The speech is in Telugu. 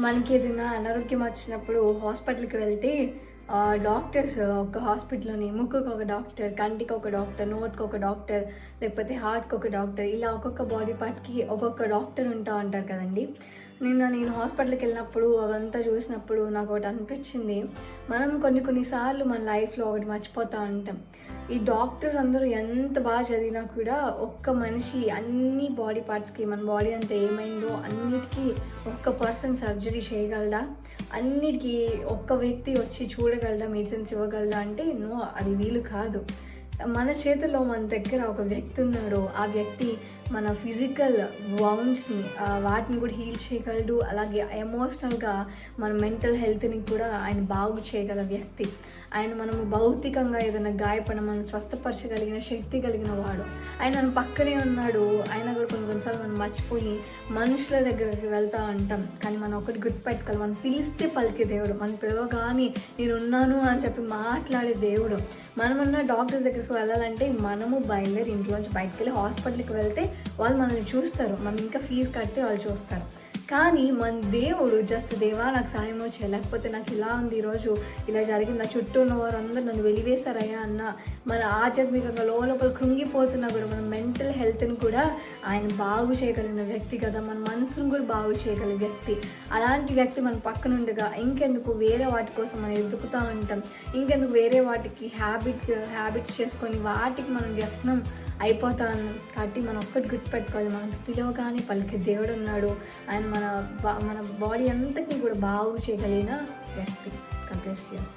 మనకి ఏదైనా అనారోగ్యం వచ్చినప్పుడు హాస్పిటల్కి వెళ్తే డాక్టర్స్ ఒక హాస్పిటల్లోని ముక్కుకు ఒక డాక్టర్, కంటికి ఒక డాక్టర్, నోట్కి ఒక డాక్టర్, లేకపోతే హార్ట్కి ఒక డాక్టర్, ఇలా ఒక్కొక్క బాడీ పార్ట్కి ఒక్కొక్క డాక్టర్ ఉంటారు కదండి. నేను హాస్పిటల్కి వెళ్ళినప్పుడు అవంతా చూసినప్పుడు నాకు ఒకటి అనిపించింది. మనం కొన్నిసార్లు మన లైఫ్లో ఒకటి మర్చిపోతూ ఉంటాం. ఈ డాక్టర్స్ అందరూ ఎంత బాగా చదివినా కూడా ఒక్క మనిషి అన్ని బాడీ పార్ట్స్కి, మన బాడీ అంతా ఏమైందో అన్నిటికీ ఒక్క పర్సన్ సర్జరీ చేయగలడా, అన్నిటికీ ఒక్క వ్యక్తి వచ్చి చూడగలడా, మెడిసిన్స్ ఇవ్వగలడా అంటే నో, అది వీలు కాదు. మన చేతుల్లో మన దగ్గర ఒక వ్యక్తి ఉన్నాడు. ఆ వ్యక్తి మన ఫిజికల్ వౌండ్స్ని వాటిని కూడా హీల్ చేయగలడు. అలాగే ఎమోషనల్గా మన మెంటల్ హెల్త్ని కూడా ఆయన బాగు చేయగల వ్యక్తి. ఆయన మనము భౌతికంగా ఏదైనా గాయపడిన మనం స్వస్థపరచగలిగిన శక్తి కలిగిన వాడు. ఆయన మన పక్కనే ఉన్నాడు. ఆయన కూడా కొన్నిసార్లు మనం మర్చిపోయి మనుషుల దగ్గరికి వెళ్తూ ఉంటాం. కానీ మనం ఒకటి గుర్తుపెట్టుకోవాలి, మనం పిలిస్తే పలికే దేవుడు, మనం పిలవగానే నేనున్నాను అని చెప్పి మాట్లాడే దేవుడు. మనమన్నా డాక్టర్ దగ్గరికి వెళ్ళాలంటే మనము బయలుదేరి ఇంట్లోంచి బయటకు వెళ్ళి హాస్పిటల్కి వెళ్తే వాళ్ళు మనల్ని చూస్తారు, మనం ఇంకా ఫీజు కడితే వాళ్ళు చూస్తారు. కానీ మన దేవుడు జస్ట్ దేవా నాకు సాయం వచ్చాయి, లేకపోతే నాకు ఇలా ఉంది, ఈరోజు ఇలా జరిగింది, నా చుట్టూ ఉన్న వారు అందరూ నన్ను వెలివేశారయ్యా అన్న మన ఆధ్యాత్మికంగా లోపల కృంగిపోతున్నా కూడా మన మెంటల్ హెల్త్ని కూడా ఆయన బాగు చేయగలిగిన వ్యక్తి కదా, మన మనసును కూడా బాగు చేయగలిగిన వ్యక్తి. అలాంటి వ్యక్తి మన పక్కనుండగా ఇంకెందుకు వేరే వాటి కోసం మనం ఎదుగుతూ ఉంటాం, ఇంకెందుకు వేరే వాటికి హ్యాబిట్స్ చేసుకొని వాటికి మనం వ్యసనం అయిపోతాను. కాబట్టి మనం ఒక్కటి గుర్తుపెట్టుకోవాలి, మనం పిలవగానే పలికే దేవుడు ఉన్నాడు. ఆయన మన బాడీ అంతటినీ కూడా బాగు చేయగలిగిన వ్యక్తి. కంప్లీట్ చేయాలి.